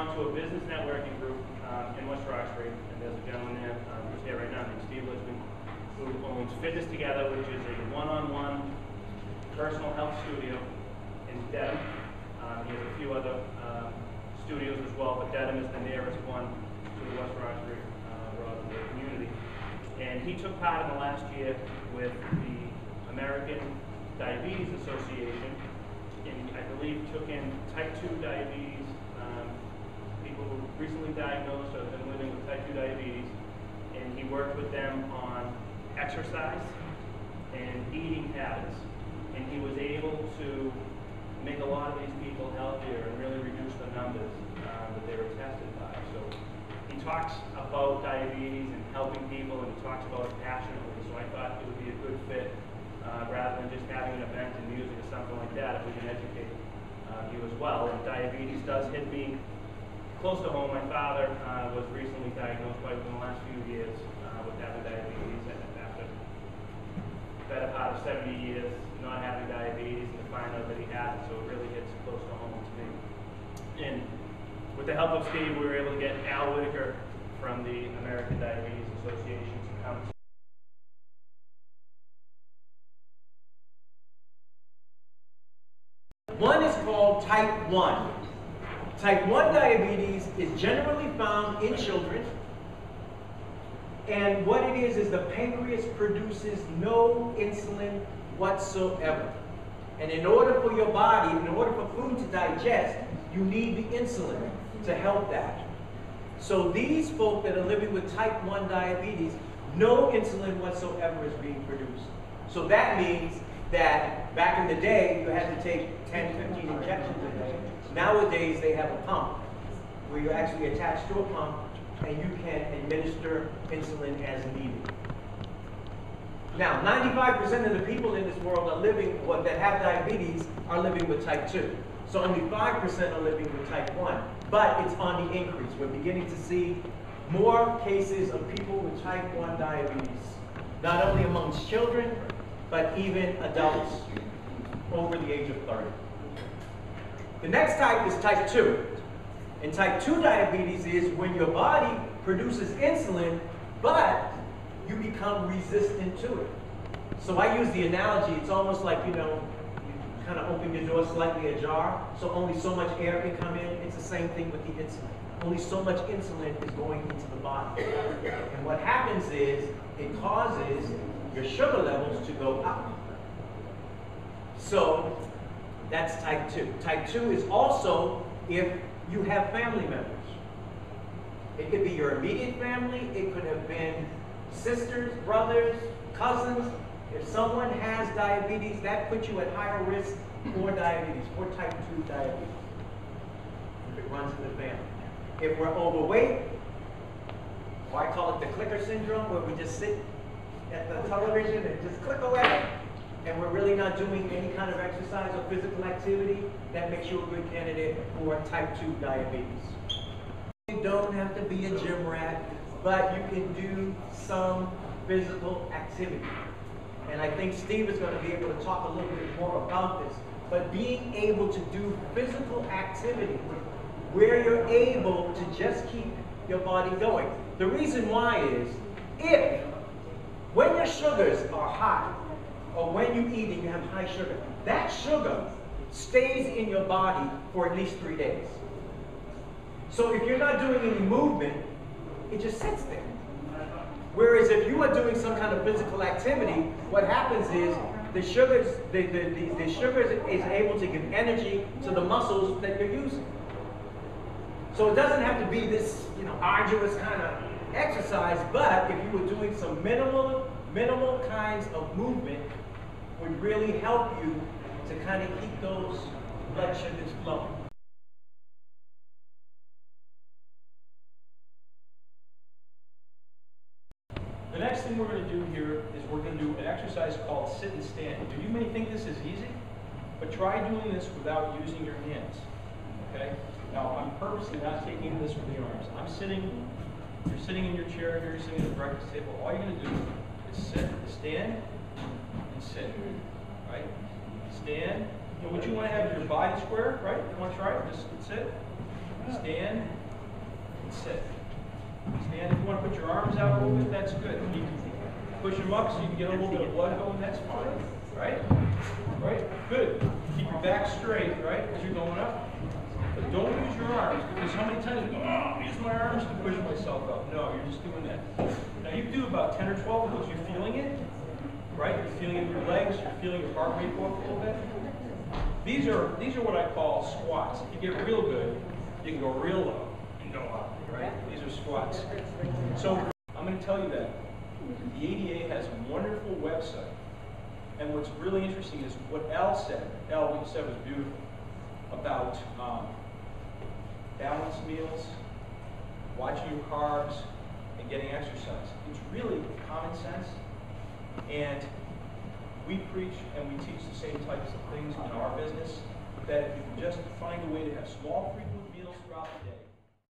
belong to a business networking group in West Roxbury, and there's a gentleman there who's here right now named Steve Lichtman, who owns Fitness Together, which is a one-on-one personal health studio in Dedham. He has a few other studios as well, but Dedham is the nearest one to the West Roxbury Roslindale community. And he took part in the last year with the American Diabetes Association, and I believe took in type 2 diabetes, people who recently diagnosed or have been living with type 2 diabetes, and he worked with them on exercise and eating habits, and he was able to make a lot of these people healthier and really reduce the numbers that they were tested by. So he talks about diabetes and helping people, and he talks about it passionately, so I thought it would be a good fit rather than just having an event and music or something like that, if we can educate you as well. And diabetes does hit me close to home. My father was recently diagnosed within the last few years with having diabetes, and after the better part of 70 years not having diabetes, and to find out that he had it, so it really hits close to home to me. And with the help of Steve, we were able to get Al Whitaker from the American Diabetes Association to come. One is called type 1. Type 1 diabetes is generally found in children, and what it is the pancreas produces no insulin whatsoever. And in order for your body, in order for food to digest, you need the insulin to help that. So these folk that are living with type 1 diabetes, no insulin whatsoever is being produced. So that means that back in the day, you had to take 10, 15 injections a day. Nowadays, they have a pump where you're actually attached to a pump and you can administer insulin as needed. Now, 95% of the people in this world are living, that have diabetes are living with type 2. So only 5% are living with type 1. But it's on the increase. We're beginning to see more cases of people with type 1 diabetes, not only amongst children, but even adults over the age of 30. The next type is type 2. And type 2 diabetes is when your body produces insulin, but you become resistant to it. So I use the analogy, it's almost like, you kind of open your door slightly ajar, so only so much air can come in. It's the same thing with the insulin. Only so much insulin is going into the body. And what happens is, it causes your sugar levels to go up. So that's type 2. Type 2 is also if you have family members. It could be your immediate family, it could have been sisters, brothers, cousins. If someone has diabetes, that puts you at higher risk for diabetes, for type 2 diabetes, if it runs in the family. If we're overweight, or I call it the clicker syndrome, where we just sit at the television and just click away, and we're really not doing any kind of exercise or physical activity, that makes you a good candidate for type 2 diabetes. You don't have to be a gym rat, but you can do some physical activity. And I think Steve is going to be able to talk a little bit more about this. But being able to do physical activity where you're able to just keep your body going. The reason why is, when your sugars are high, or when you eat and you have high sugar, that sugar stays in your body for at least 3 days. So if you're not doing any movement, it just sits there. Whereas if you are doing some kind of physical activity, what happens is the sugars is able to give energy to the muscles that you're using. So it doesn't have to be this, arduous kind of exercise, but if you were doing some minimal kinds of movement, would really help you to kind of keep those blood sugars flowing. The next thing we're going to do here is we're going to do an exercise called sit and stand. Now, you may think this is easy, but try doing this without using your hands. Okay? Now, I'm purposely not taking this with the arms. I'm sitting, you're sitting in your chair here, you're sitting at the breakfast table. All you're going to do is sit, stand, and sit. Right? Stand. What you want to have is your body square, right? You want to try it? Just sit, stand, and sit. Stand. If you want to put your arms out a little bit, that's good. You can push them up so you can get a little bit of blood going, that's fine. Right? Right? Good. Keep your back straight, right, as you're going up. But don't use your arms, because how many times you go, oh, use my arms to push myself up. No, you're just doing that. Now you do about 10 or 12 of those. You're feeling it, right? You're feeling it in your legs. You're feeling your heart rate go up a little bit. These are what I call squats. If you get real good, you can go real low and go up, right? These are squats. So I'm going to tell you that the ADA has a wonderful website. And what's really interesting is what Al said. Al, what you said was beautiful about balanced meals, watching your carbs, and getting exercise. It's really common sense. And we preach and we teach the same types of things in our business, that if you can just find a way to have small, frequent meals throughout the day,